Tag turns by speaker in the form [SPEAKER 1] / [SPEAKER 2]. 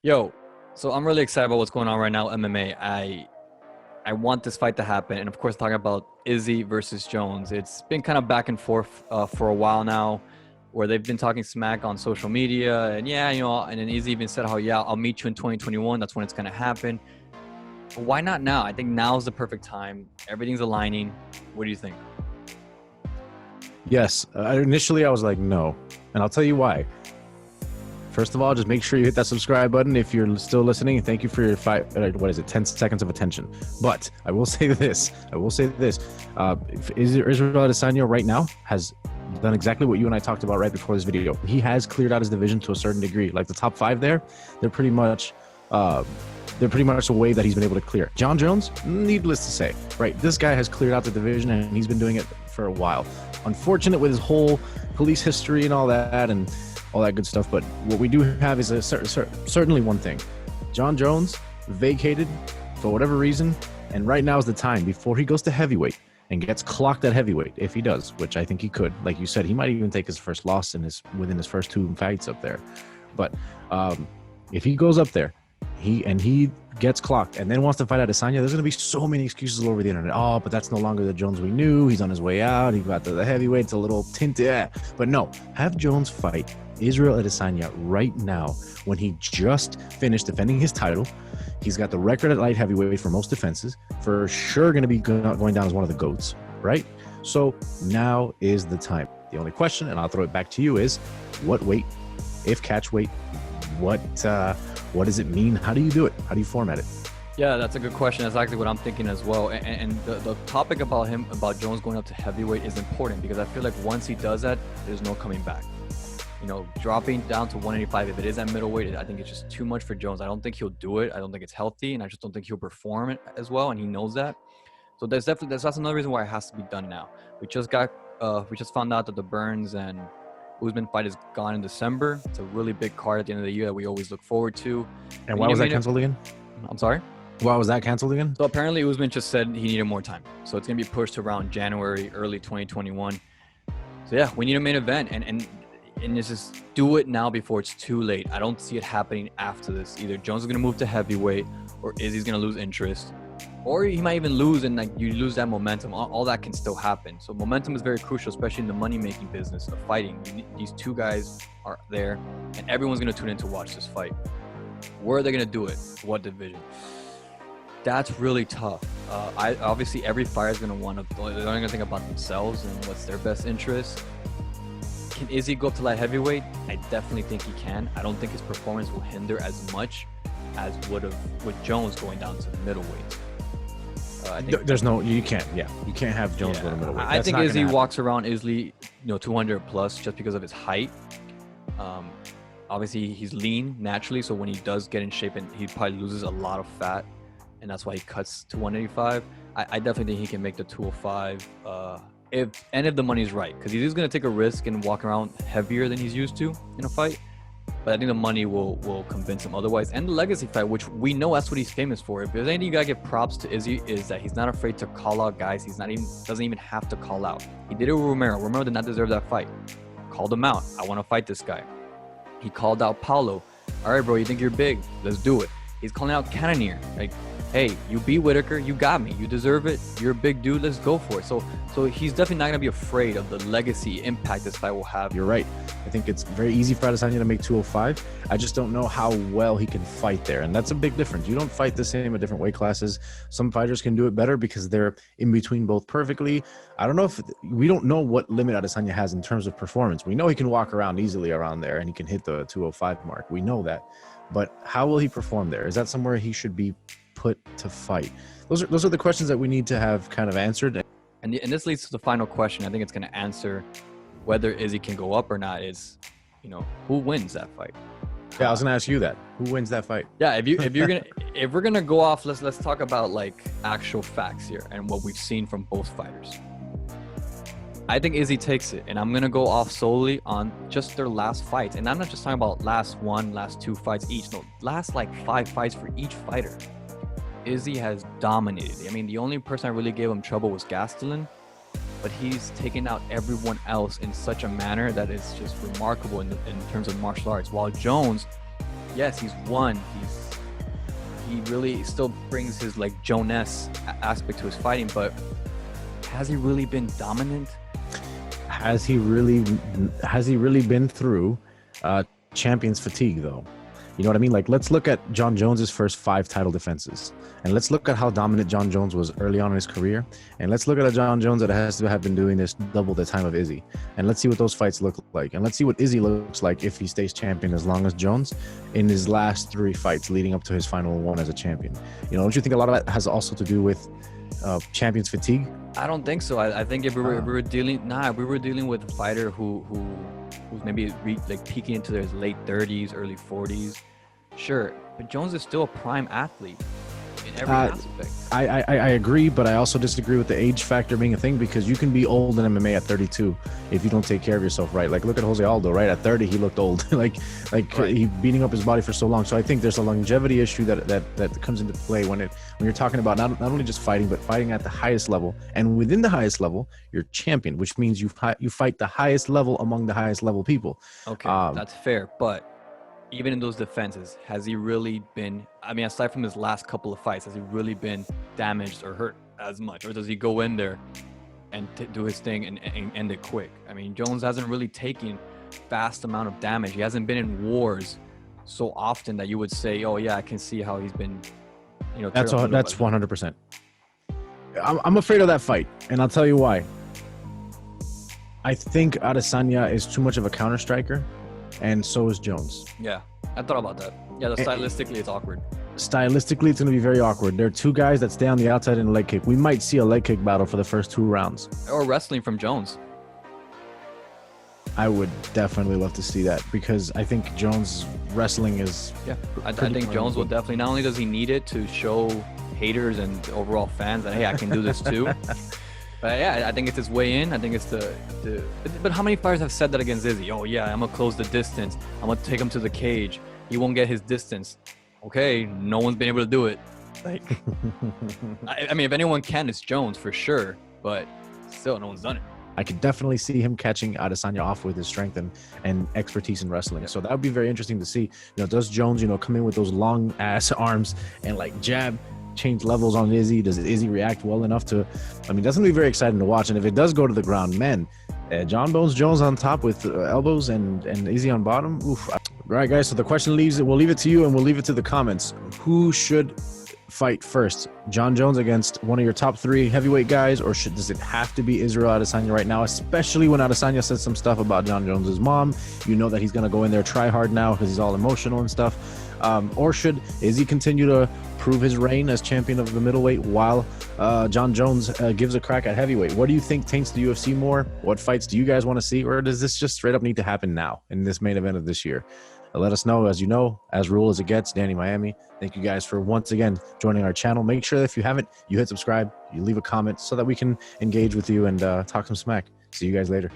[SPEAKER 1] Yo, so I'm really excited about what's going on right now, MMA. I want this fight to happen, and of course, talking about Izzy versus Jones. It's been kind of back and forth for a while now, where they've been talking smack on social media, and and then Izzy even said how I'll meet you in 2021. That's when it's gonna happen. But why not now? I think now is the perfect time. Everything's aligning. What do you think?
[SPEAKER 2] Yes. Initially, I was like, no. And I'll tell you why. First of all, just make sure you hit that subscribe button if you're still listening. And thank you for your 10 seconds of attention. But I will say this. Israel Adesanya right now has done exactly what you and I talked about right before this video. He has cleared out his division to a certain degree. Like the top 5 there, they're pretty much a wave that he's been able to clear. John Jones, needless to say, right? This guy has cleared out the division and he's been doing it for a while. Unfortunate with his whole police history and all that and all that good stuff. But what we do have is certainly one thing. John Jones vacated for whatever reason. And right now is the time before he goes to heavyweight and gets clocked at heavyweight. If he does, which I think he could, like you said, he might even take his first loss within his first 2 fights up there. But if he goes up there, he gets clocked and then wants to fight Adesanya, there's going to be so many excuses all over the internet. Oh, but that's no longer the Jones we knew. He's on his way out. He got to the heavyweight. It's a little tinted. Yeah. But no, have Jones fight Israel Adesanya right now when he just finished defending his title. He's got the record at light heavyweight for most defenses. For sure going to be going down as one of the GOATs, right? So now is the time. The only question, and I'll throw it back to you, is what weight, if catch weight, what does it mean? How do you do it? How do you format it?
[SPEAKER 1] Yeah, that's a good question. That's exactly what I'm thinking as well. And the topic about Jones going up to heavyweight is important because I feel like once he does that, there's no coming back. Dropping down to 185, if it is at middleweight, I think it's just too much for Jones. I don't think he'll do it. I don't think it's healthy, and I just don't think he'll perform it as well, and he knows that. So that's another reason why it has to be done now. We just found out that the Burns and Usement fight is gone in December. It's a really big card at the end of the year that we always look forward to.
[SPEAKER 2] And why was that canceled again?
[SPEAKER 1] I'm sorry?
[SPEAKER 2] Why was that canceled again?
[SPEAKER 1] So apparently Usment just said he needed more time. So it's going to be pushed around January, early 2021. So yeah, we need a main event and just do it now before it's too late. I don't see it happening after this. Either Jones is going to move to heavyweight or Izzy's going to lose interest. Or he might even lose and you lose that momentum. All that can still happen. So momentum is very crucial, especially in the money-making business of fighting. These two guys are there, and everyone's going to tune in to watch this fight. Where are they going to do it? What division? That's really tough. Obviously, every fighter is going to want to. They're only going to think about themselves and what's their best interest. Can Izzy go up to light heavyweight? I definitely think he can. I don't think his performance will hinder as much as would have with Jones going down to middleweight.
[SPEAKER 2] You can't have Jones go to middleweight.
[SPEAKER 1] I think Izzy walks around easily, 200 plus just because of his height. Obviously he's lean naturally, so when he does get in shape, and he probably loses a lot of fat, and that's why he cuts to 185. I definitely think he can make the 205 if the money's right, because he's going to take a risk and walk around heavier than he's used to in a fight. But I think the money will convince him otherwise. And the legacy fight, which we know that's what he's famous for. If there's anything you gotta give props to Izzy, is that he's not afraid to call out guys. Doesn't even have to call out. He did it with Romero. Romero did not deserve that fight. Called him out. I want to fight this guy. He called out Paulo. All right, bro, you think you're big? Let's do it. He's calling out Cannonier. Like, hey, you beat Whitaker. You got me. You deserve it. You're a big dude. Let's go for it. So he's definitely not going to be afraid of the legacy impact this fight will have.
[SPEAKER 2] You're right. I think it's very easy for Adesanya to make 205. I just don't know how well he can fight there. And that's a big difference. You don't fight the same at different weight classes. Some fighters can do it better because they're in between both perfectly. We don't know what limit Adesanya has in terms of performance. We know he can walk around easily around there and he can hit the 205 mark. We know that. But how will he perform there? Is that somewhere he should be put to fight? Those are the questions that we need to have kind of answered.
[SPEAKER 1] And this leads to the final question. I think it's going to answer whether Izzy can go up or not. Is who wins that fight?
[SPEAKER 2] Yeah, I was going to ask you that. Who wins that fight?
[SPEAKER 1] Yeah, if we're gonna go off, let's talk about like actual facts here and what we've seen from both fighters. I think Izzy takes it, and I'm gonna go off solely on just their last fights. And I'm not just talking about last 2 fights each. No, last like 5 fights for each fighter. Izzy has dominated. I mean, the only person I really gave him trouble was Gastelum, but he's taken out everyone else in such a manner that is just remarkable in terms of martial arts. While Jones, yes, he's won. He really still brings his like Jones aspect to his fighting, but has he really been dominant?
[SPEAKER 2] Has he really been through champions fatigue though? You know what I mean? Like, let's look at John Jones's first 5 title defenses, and let's look at how dominant John Jones was early on in his career, and let's look at a John Jones that has to have been doing this double the time of Izzy, and let's see what those fights look like, and let's see what Izzy looks like if he stays champion as long as Jones in his last 3 fights leading up to his final one as a champion. You know, don't you think a lot of that has also to do with champions fatigue?
[SPEAKER 1] I don't think so. I think if we were dealing with a fighter who's maybe like peaking into his late 30s, early 40s, sure. But Jones is still a prime athlete in every aspect.
[SPEAKER 2] I agree, but I also disagree with the age factor being a thing, because you can be old in MMA at 32 if you don't take care of yourself right. Like, look at Jose Aldo, right? At 30, he looked old. like right. He beating up his body for so long. So I think there's a longevity issue that comes into play when you're talking about not only just fighting, but fighting at the highest level. And within the highest level, you're champion, which means you fight the highest level among the highest level people.
[SPEAKER 1] Okay, that's fair, but even in those defenses, has he really been, I mean, aside from his last couple of fights, has he really been damaged or hurt as much? Or does he go in there and do his thing and end it quick? I mean, Jones hasn't really taken vast amount of damage. He hasn't been in wars so often that you would say, oh yeah, I can see how he's been, you know.
[SPEAKER 2] That's 100%. I'm afraid of that fight, and I'll tell you why. I think Adesanya is too much of a counter striker, and so is Jones.
[SPEAKER 1] Yeah, I thought about that. Yeah, stylistically, it's awkward.
[SPEAKER 2] Stylistically, it's going to be very awkward. There are 2 guys that stay on the outside in a leg kick. We might see a leg kick battle for the first 2 rounds.
[SPEAKER 1] Or wrestling from Jones.
[SPEAKER 2] I would definitely love to see that, because I think Jones' wrestling is...
[SPEAKER 1] Yeah, I think Jones will definitely... Not only does he need it to show haters and overall fans that, hey, I can do this too. But yeah, I think it's his way in. I think it's but how many fighters have said that against Izzy? Oh yeah, I'm gonna close the distance. I'm gonna take him to the cage. He won't get his distance. Okay, no one's been able to do it. Like, I mean, if anyone can, it's Jones for sure. But still, no one's done it.
[SPEAKER 2] I could definitely see him catching Adesanya off with his strength and expertise in wrestling. Yeah. So that would be very interesting to see. You know, does Jones, come in with those long ass arms and like jab, change levels on Izzy? Does Izzy react well enough to? I mean, that's gonna be very exciting to watch. And if it does go to the ground, man, John Bones Jones on top with elbows and Izzy on bottom. Oof. All right, guys. So the question we'll leave it to you, and we'll leave it to the comments. Who should fight first? John Jones against one of your top 3 heavyweight guys, or does it have to be Israel Adesanya right now? Especially when Adesanya said some stuff about John Jones's mom. You know that he's gonna go in there try hard now because he's all emotional and stuff. Or should Izzy continue to prove his reign as champion of the middleweight while John Jones gives a crack at heavyweight? What do you think taints the UFC more? What fights do you guys want to see? Or does this just straight up need to happen now in this main event of this year? Let us know. As you know, as rule as it gets, Danny Miami. Thank you guys for once again joining our channel. Make sure that if you haven't, you hit subscribe, you leave a comment so that we can engage with you and talk some smack. See you guys later.